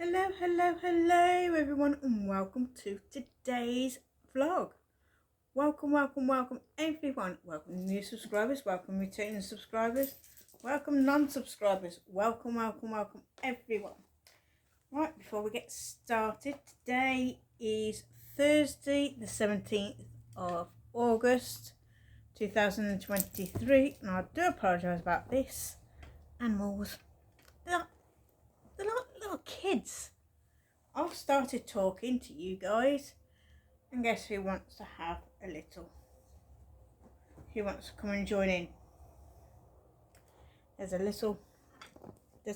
Hello everyone, and welcome to today's vlog. Welcome everyone. Welcome new subscribers, welcome returning subscribers, welcome non-subscribers, welcome everyone. Right, before we get started, today is Thursday the 17th of August 2023, and I do apologise about this. Animals, they're like little kids. I've started talking to you guys, and guess who wants to have a little? Who wants to come and join in? There's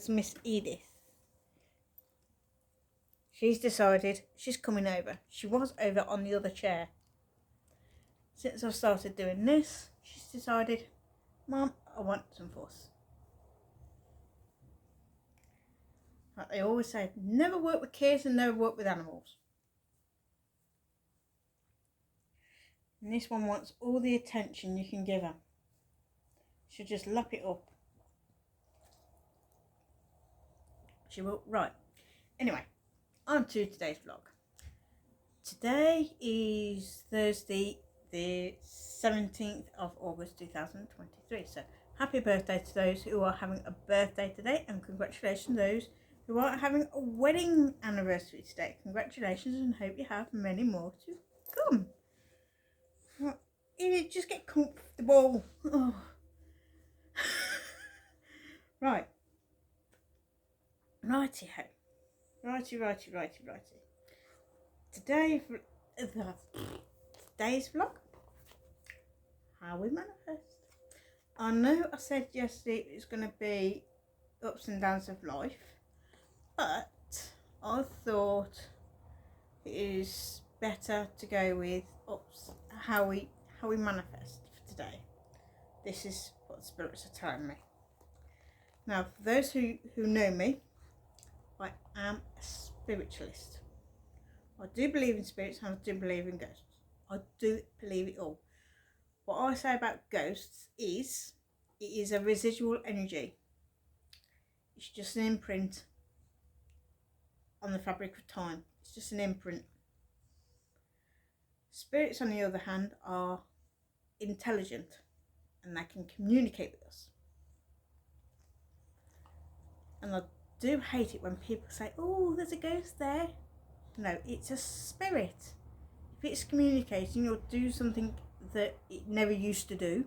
Miss Edith. She's decided she's coming over. She was over on the other chair. Since I've started doing this, she's decided, Mum, I want some fuss. Like they always say, never work with kids and never work with animals. And this one wants all the attention you can give her. She'll just lap it up. She will. Right. Anyway, on to today's vlog. Today is Thursday the 17th of August 2023. So happy birthday to those who are having a birthday today, and congratulations to those who are having a wedding anniversary today. Congratulations, and hope you have many more to come. Just get comfortable. Oh. Right. Righty-ho. Righty. Today's vlog, how we manifest. I know I said yesterday it's going to be ups and downs of life, but I thought it is better to go with ups, how we manifest for today. This is what the spirits are telling me. Now, for those who know me, I am a spiritualist. I do believe in spirits and I do believe in ghosts. I do believe it all. What I say about ghosts is, it is a residual energy. It's just an imprint on the fabric of time. It's just an imprint. Spirits, on the other hand, are intelligent and they can communicate with us. And I do hate it when people say, oh, there's a ghost there. No, it's a spirit. If it's communicating or do something that it never used to do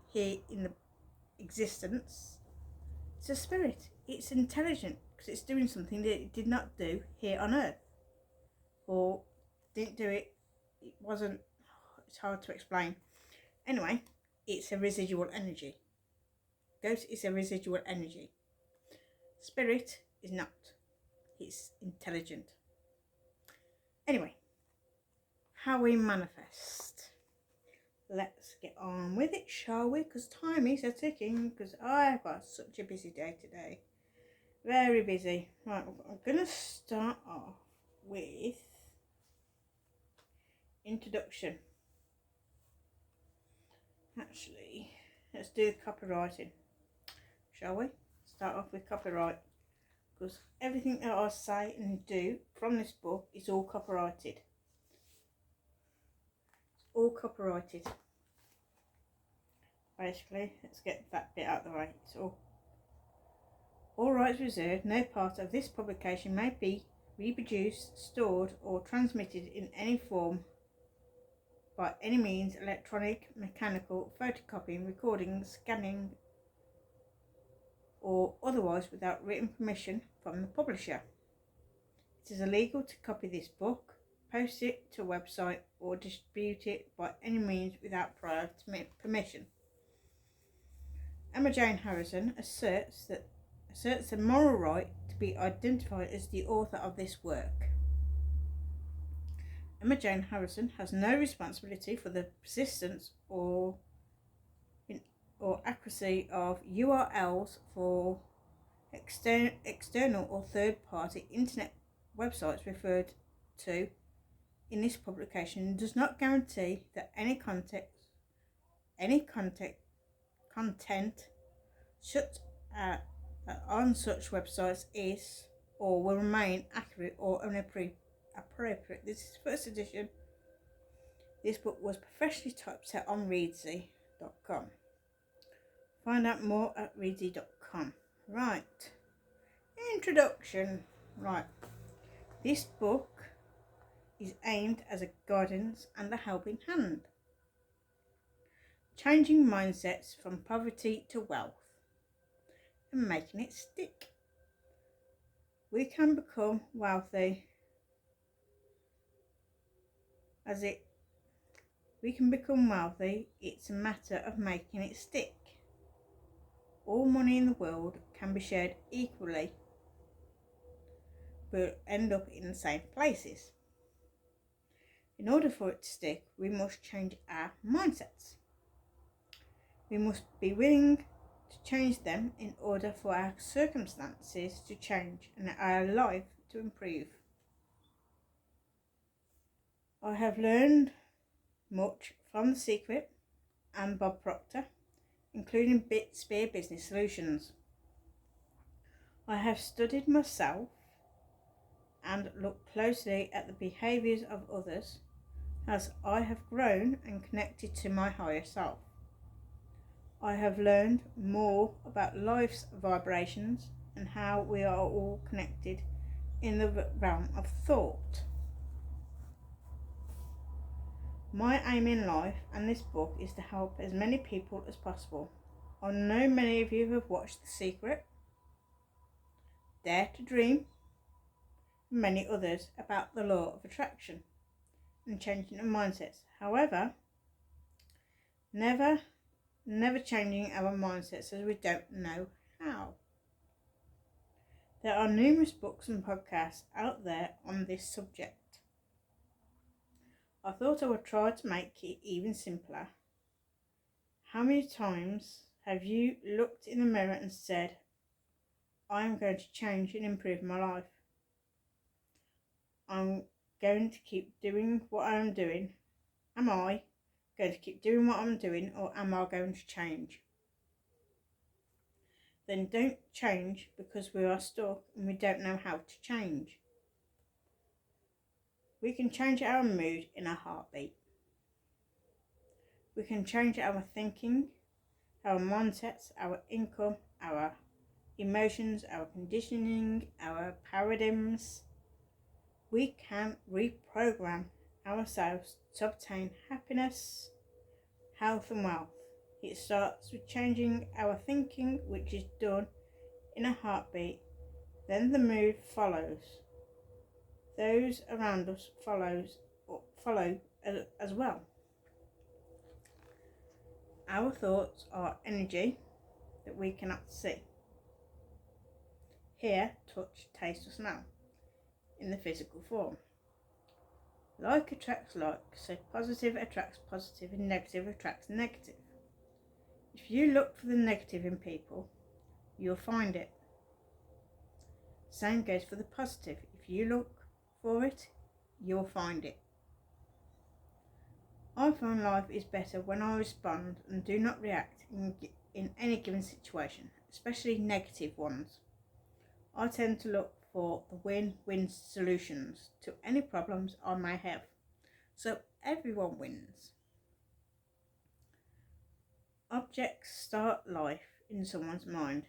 here in the existence, it's a spirit. It's intelligent because it's doing something that it did not do here on earth, or didn't do it. It wasn't. It's hard to explain. Anyway, it's a residual energy. Ghost is a residual energy. Spirit is not. It's intelligent. Anyway, how we manifest. Let's get on with it, shall we? Because time is a ticking, because I've got such a busy day today. Very busy. Right, I'm going to start off with introduction. Actually, let's do the copywriting, shall we? Start off with copyright, because everything that I say and do from this book is all copyrighted. It's all copyrighted. Basically, let's get that bit out of the way. It's all rights reserved. No part of this publication may be reproduced, stored, or transmitted in any form by any means, electronic, mechanical, photocopying, recording, scanning, or otherwise without written permission from the publisher. It is illegal to copy this book, post it to a website, or distribute it by any means without prior permission. Emma Jane Harrison asserts the moral right to be identified as the author of this work. Emma Jane Harrison has no responsibility for the persistence or accuracy of URLs for external or third-party internet websites referred to in this publication, and does not guarantee that any content on such websites is or will remain accurate or inappropriate. This is first edition. This book was professionally typeset on Readsy.com. Find out more at Readsy.com. Right. Introduction. Right. This book is aimed as a guidance and a helping hand. Changing mindsets from poverty to wealth and making it stick. We can become wealthy it's a matter of making it stick. All money in the world can be shared equally, but end up in the same places. In order for it to stick, we must change our mindsets. We must be willing to change them in order for our circumstances to change and our life to improve. I have learned much from The Secret and Bob Proctor, including Spear Business Solutions. I have studied myself and looked closely at the behaviours of others as I have grown and connected to my higher self. I have learned more about life's vibrations and how we are all connected in the realm of thought. My aim in life and this book is to help as many people as possible. I know many of you have watched The Secret, Dare to Dream, and many others about the law of attraction and changing our mindsets. However, never changing our mindsets as we don't know how. There are numerous books and podcasts out there on this subject. I thought I would try to make it even simpler. How many times have you looked in the mirror and said, I am going to change and improve my life? I'm going to keep doing what I'm doing. Am I going to keep doing what I'm doing, or am I going to change? Then don't change because we are stuck and we don't know how to change. We can change our mood in a heartbeat. We can change our thinking, our mindsets, our income, our emotions, our conditioning, our paradigms. We can reprogram ourselves to obtain happiness, health and wealth. It starts with changing our thinking, which is done in a heartbeat. Then the mood follows. Those around us follow as well. Our thoughts are energy that we cannot see, hear, touch, taste or smell in the physical form. Like attracts like, so positive attracts positive and negative attracts negative. If you look for the negative in people, you'll find it. Same goes for the positive. If you look for it, you'll find it. I find life is better when I respond and do not react in any given situation, especially negative ones. I tend to look for the win-win solutions to any problems I may have, so everyone wins. Objects start life in someone's mind.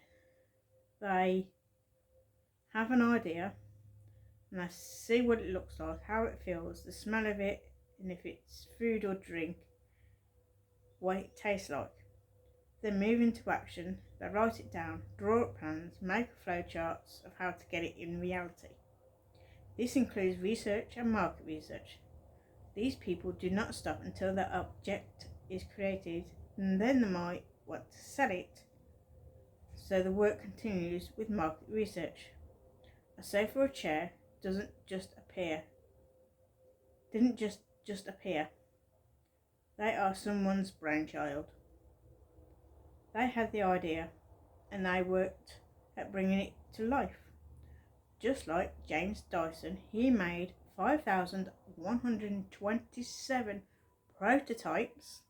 They have an idea and they see what it looks like, how it feels, the smell of it, and if it's food or drink, what it tastes like. Then move into action. They write it down, draw up plans, make flow charts of how to get it in reality. This includes research and market research. These people do not stop until their object is created, and then they might want to sell it. So the work continues with market research. A sofa or chair didn't just appear. They are someone's brainchild. They had the idea and they worked at bringing it to life. Just like James Dyson, he made 5,127 prototypes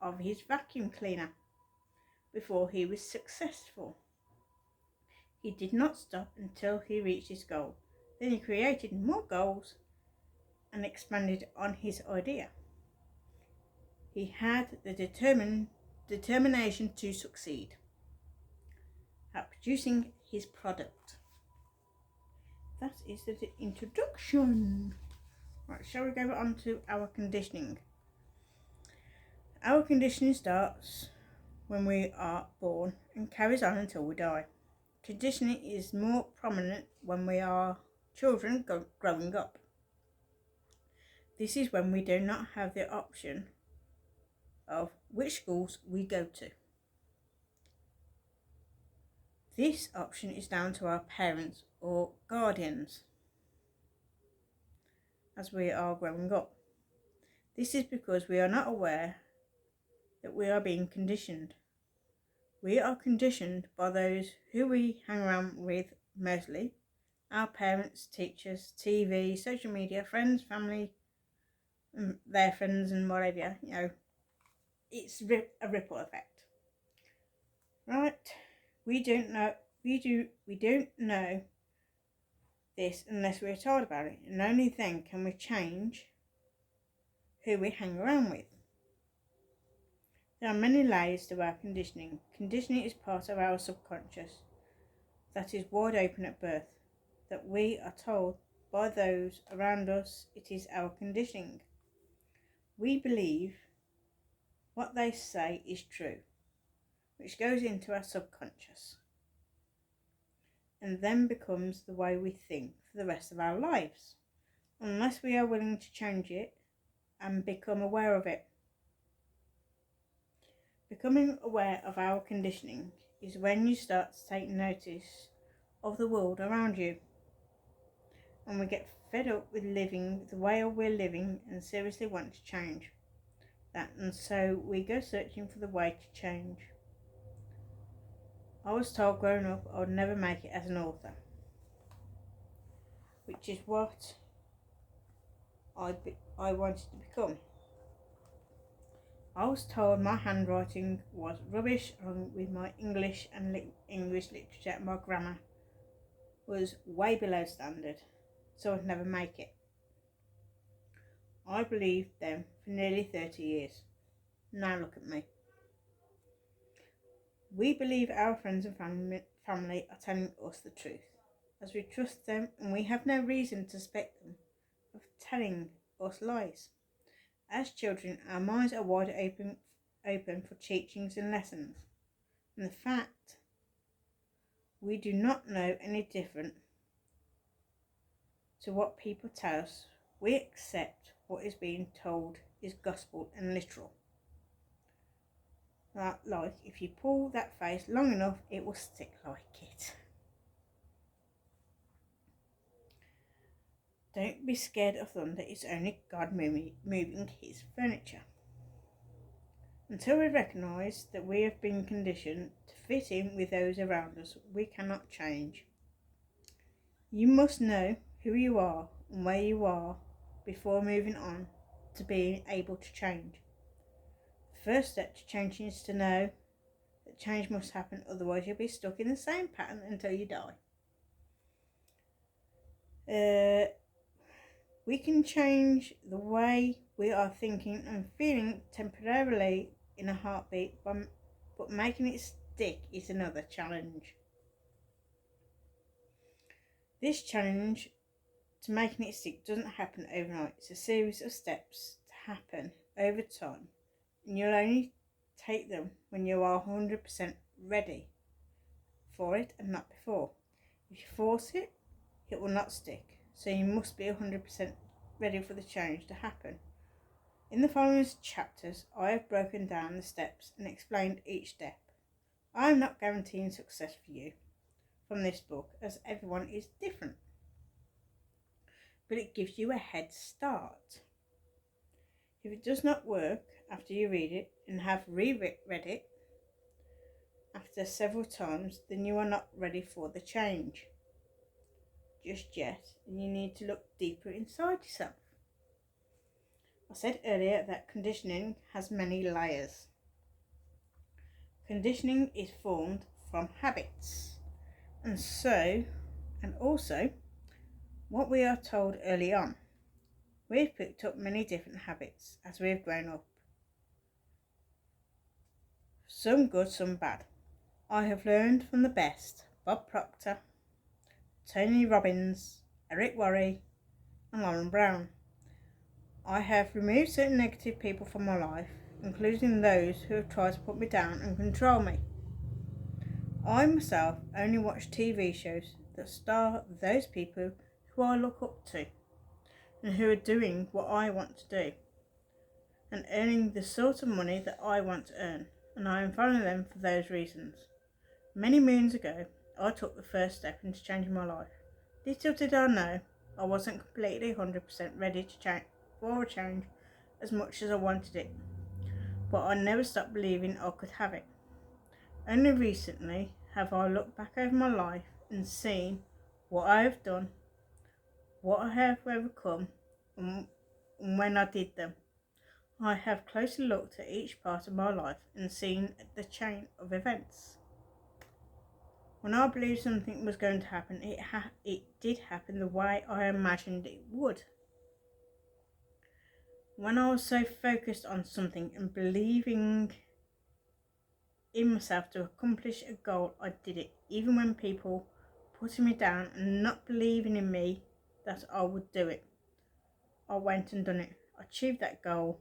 of his vacuum cleaner before he was successful. He did not stop until he reached his goal. Then he created more goals and expanded on his idea. He had the determination to succeed at producing his product. That is the introduction. Right, shall we go on to our conditioning? Our conditioning starts when we are born and carries on until we die. Conditioning is more prominent when we are children growing up. This is when we do not have the option of which schools we go to. This option is down to our parents or guardians as we are growing up. This is because we are not aware that we are being conditioned. We are conditioned by those who we hang around with mostly, our parents, teachers, TV, social media, friends, family, and their friends and whatever, it's a ripple effect. Right? We don't know this unless we're told about it, and only then can we change who we hang around with. There are many layers to our conditioning. Conditioning is part of our subconscious that is wide open at birth, that we are told by those around us it is our conditioning. We believe what they say is true, which goes into our subconscious and then becomes the way we think for the rest of our lives, unless we are willing to change it and become aware of it. Becoming aware of our conditioning is when you start to take notice of the world around you, and we get fed up with living the way we're living and seriously want to change that, and so we go searching for the way to change. I was told growing up I would never make it as an author, which is what I wanted to become. I was told my handwriting was rubbish, along with my English and English literature, my grammar was way below standard, so I'd never make it. I believed them for nearly 30 years. Now look at me. We believe our friends and family are telling us the truth, as we trust them and we have no reason to suspect them of telling us lies. As children, our minds are wide open for teachings and lessons, and the fact we do not know any different to what people tell us, we accept what is being told is gospel and literal. Like if you pull that face long enough, it will stick like it. Don't be scared of thunder, it's only God moving his furniture. Until we recognise that we have been conditioned to fit in with those around us, we cannot change. You must know who you are and where you are before moving on to being able to change. The first step to changing is to know that change must happen, otherwise you'll be stuck in the same pattern until you die. We can change the way we are thinking and feeling temporarily in a heartbeat, but making it stick is another challenge. This challenge to making it stick doesn't happen overnight. It's a series of steps to happen over time, and you'll only take them when you are 100% ready for it and not before. If you force it, it will not stick. So you must be 100% ready for the change to happen. In the following chapters, I have broken down the steps and explained each step. I am not guaranteeing success for you from this book, as everyone is different, but it gives you a head start. If it does not work after you read it and have reread it after several times, then you are not ready for the change just yet, and you need to look deeper inside yourself. I said earlier that conditioning has many layers. Conditioning is formed from habits. And also, what we are told early on. We've picked up many different habits as we've grown up. Some good, some bad. I have learned from the best: Bob Proctor, Tony Robbins, Eric Worre, and Lauren Brown. I have removed certain negative people from my life, including those who have tried to put me down and control me. I myself only watch TV shows that star those people who I look up to and who are doing what I want to do and earning the sort of money that I want to earn, and I am following them for those reasons. Many moons ago, I took the first step into changing my life. Little did I know, I wasn't completely 100% ready to change for a change as much as I wanted it, but I never stopped believing I could have it. Only recently have I looked back over my life and seen what I have done, what I have overcome, and when I did them. I have closely looked at each part of my life and seen the chain of events. When I believed something was going to happen, it did happen the way I imagined it would. When I was so focused on something and believing in myself to accomplish a goal, I did it, even when people putting me down and not believing in me that I would do it. I went and done it. I achieved that goal,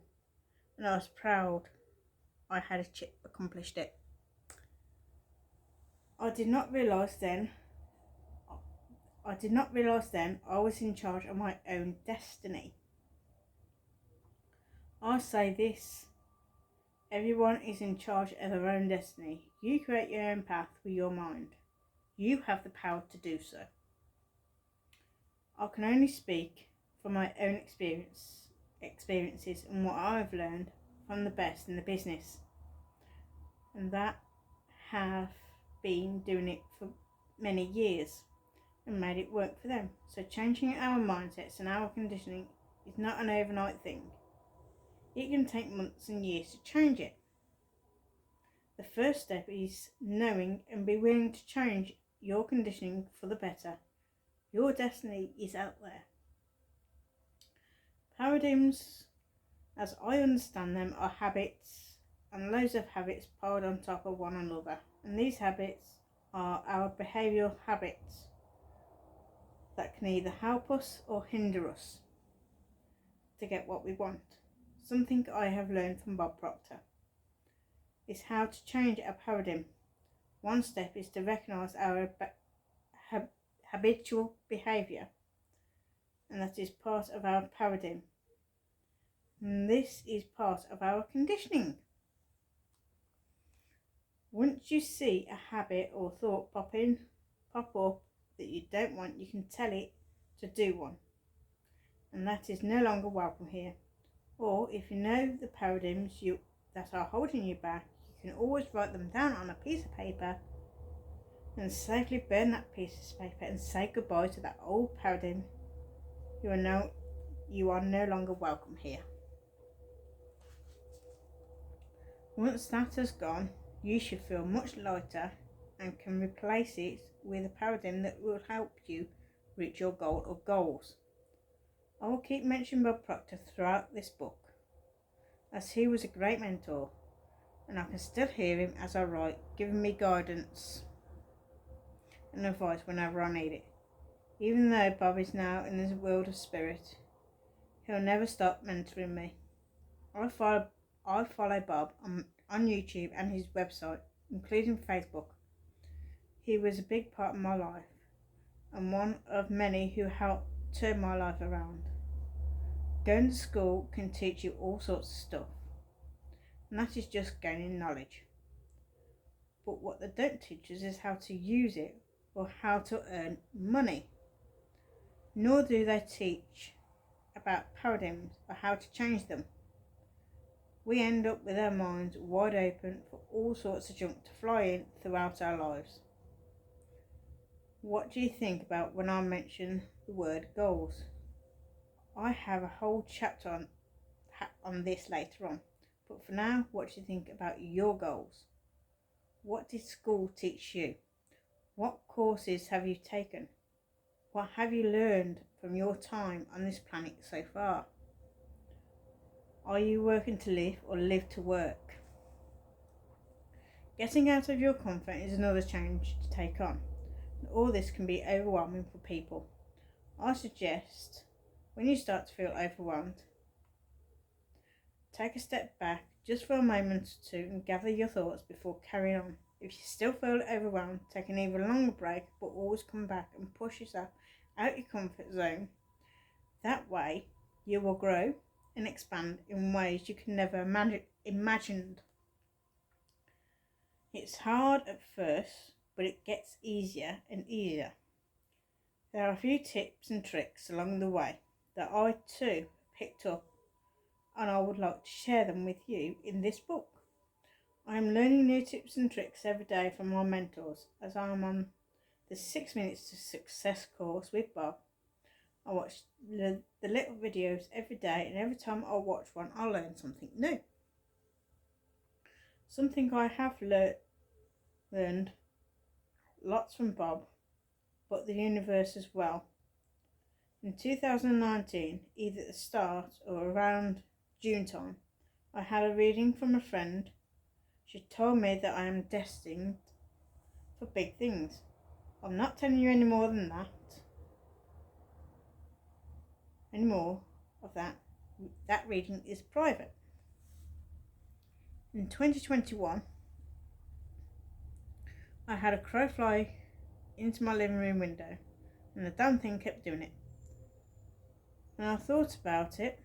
and I was proud I had accomplished it. I did not realise then I was in charge of my own destiny. I say this: everyone is in charge of their own destiny. You create your own path with your mind. You have the power to do so. I can only speak from my own experiences and what I've learned from the best in the business, and that have been doing it for many years and made it work for them. So changing our mindsets and our conditioning is not an overnight thing. It can take months and years to change it. The first step is knowing and be willing to change your conditioning for the better. Your destiny is out there. Paradigms, as I understand them, are habits, and loads of habits piled on top of one another. And these habits are our behavioural habits that can either help us or hinder us to get what we want. Something I have learned from Bob Proctor is how to change our paradigm. One step is to recognise our habitual behaviour, and that is part of our paradigm. And this is part of our conditioning. Once you see a habit or thought pop up that you don't want, you can tell it to do one, and that is no longer welcome here. Or if you know the paradigms that are holding you back, you can always write them down on a piece of paper and safely burn that piece of paper and say goodbye to that old paradigm. You are no longer welcome here. Once that has gone, you should feel much lighter and can replace it with a paradigm that will help you reach your goal or goals. I will keep mentioning Bob Proctor throughout this book, as he was a great mentor, and I can still hear him as I write, giving me guidance and advice whenever I need it. Even though Bob is now in the world of spirit, he'll never stop mentoring me. I follow Bob on YouTube and his website, including Facebook. He was a big part of my life and one of many who helped turn my life around. Going to school can teach you all sorts of stuff, and that is just gaining knowledge. But what they don't teach us is how to use it or how to earn money. Nor do they teach about paradigms or how to change them. We end up with our minds wide open for all sorts of junk to fly in throughout our lives. What do you think about when I mention the word goals? I have a whole chapter on this later on, but for now, what do you think about your goals? What did school teach you? What courses have you taken? What have you learned from your time on this planet so far? Are you working to live or live to work? Getting out of your comfort is another challenge to take on. All this can be overwhelming for people. I suggest when you start to feel overwhelmed, take a step back just for a moment or two and gather your thoughts before carrying on. If you still feel overwhelmed, take an even longer break, but always come back and push yourself out your comfort zone. That way, you will grow and expand in ways you can never imagined. It's hard at first, but it gets easier and easier. There are a few tips and tricks along the way that I too picked up, and I would like to share them with you in this book. I am learning new tips and tricks every day from my mentors as I am on the 6 Minutes to Success course with Bob. I watch the little videos every day, and every time I watch one, I learn something new. Something I have learned lots from Bob, but the universe as well. In 2019, either at the start or around June time, I had a reading from a friend. She told me that I am destined for big things. I'm not telling you any more than that. Any more of that. That reading is private. In 2021, I had a crow fly into my living room window, and the damn thing kept doing it. When I thought about it,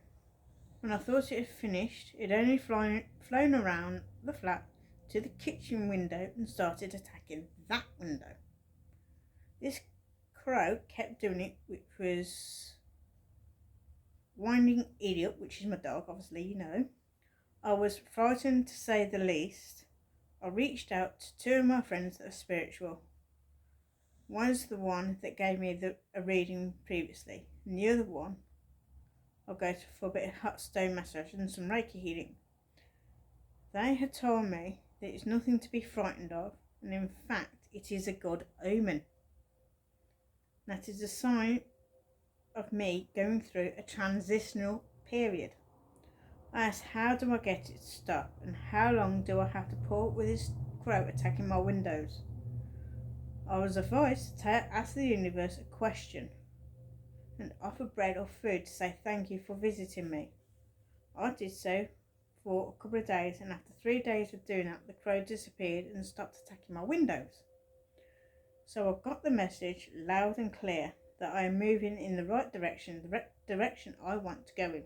when I thought it had finished, it only flown around the flat to the kitchen window and started attacking that window. This crow kept doing it, which was winding Idiot, which is my dog, obviously, you know. I was frightened to say the least. I reached out to two of my friends that are spiritual. One is the one that gave me a reading previously, and the other one I'll go to for a bit of hot stone massage and some Reiki healing. They had told me that it's nothing to be frightened of, and in fact it is a good omen. That is a sign of me going through a transitional period. I asked, how do I get it to stop, and how long do I have to put up with this crow attacking my windows? I was advised to ask the universe a question and offer bread or food to say thank you for visiting me. I did so for a couple of days, and after 3 days of doing that, the crow disappeared and stopped attacking my windows. So I got the message loud and clear that I am moving in the right direction, the direction I want to go in.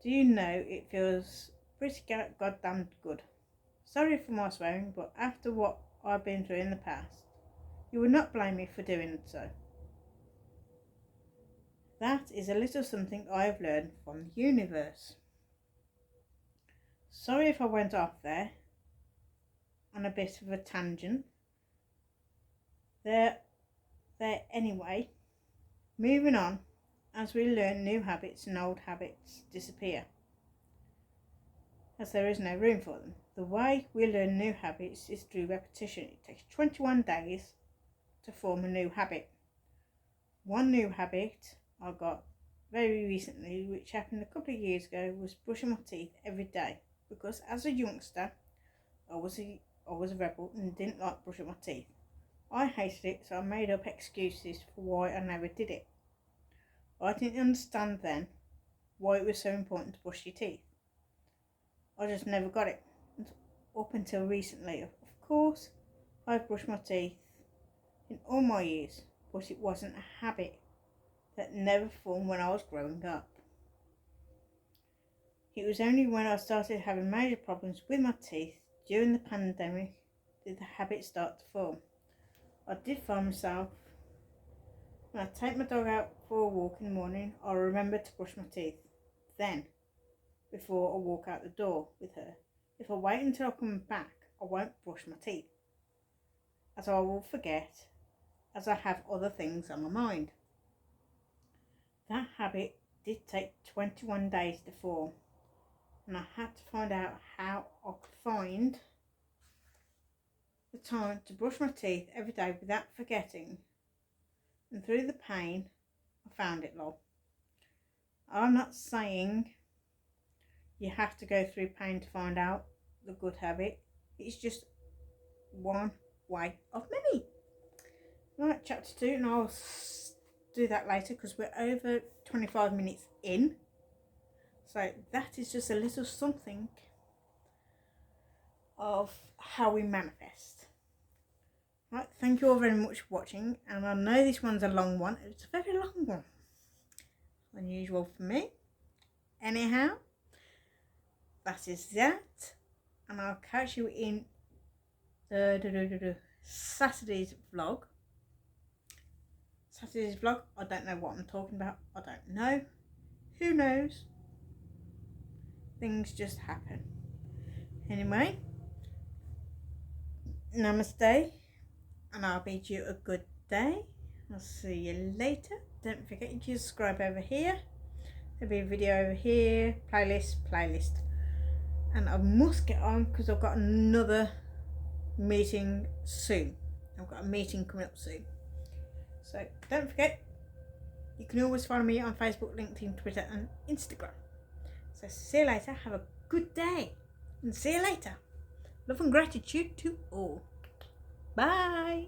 Do you know, it feels pretty goddamn good. Sorry for my swearing, but after what I've been through in the past, you would not blame me for doing so. That is a little something I have learned from the universe. Sorry if I went off there on a bit of a tangent. There anyway. Moving on, as we learn new habits and old habits disappear, as there is no room for them. The way we learn new habits is through repetition. It takes 21 days to form a new habit. One new habit I got very recently, which happened a couple of years ago, was brushing my teeth every day, because as a youngster I was a rebel and didn't like brushing my teeth. I hated it, so I made up excuses for why I never did it. I didn't understand then why it was so important to brush your teeth. I just never got it up until recently. Of course, I've brushed my teeth in all my years, but it wasn't a habit that never formed when I was growing up. It was only when I started having major problems with my teeth during the pandemic did the habit start to form. I did find myself, when I take my dog out for a walk in the morning, I remember to brush my teeth then, before I walk out the door with her. If I wait until I come back, I won't brush my teeth, as I will forget, as I have other things on my mind. That habit did take 21 days to form, and I had to find out how I could find the time to brush my teeth every day without forgetting, and through the pain, I found it, lol. I'm not saying you have to go through pain to find out the good habit. It's just one way of many. Right, chapter 2, and I'll do that later because we're over 25 minutes in. So that is just a little something of how we manifest. Right, thank you all very much for watching, and I know this one's a long one. It's a very long one. Unusual for me. Anyhow, that is that, and I'll catch you in Saturday's vlog. Saturday's vlog, I don't know what I'm talking about. I don't know. Who knows? Things just happen. Anyway, namaste, and I'll bid you a good day. I'll see you later. Don't forget to subscribe over here. There'll be a video over here. Playlist. And I must get on because I've got another meeting soon. I've got a meeting coming up soon. So don't forget, you can always follow me on Facebook, LinkedIn, Twitter and Instagram. So see you later. Have a good day. And see you later. Love and gratitude to all. Bye.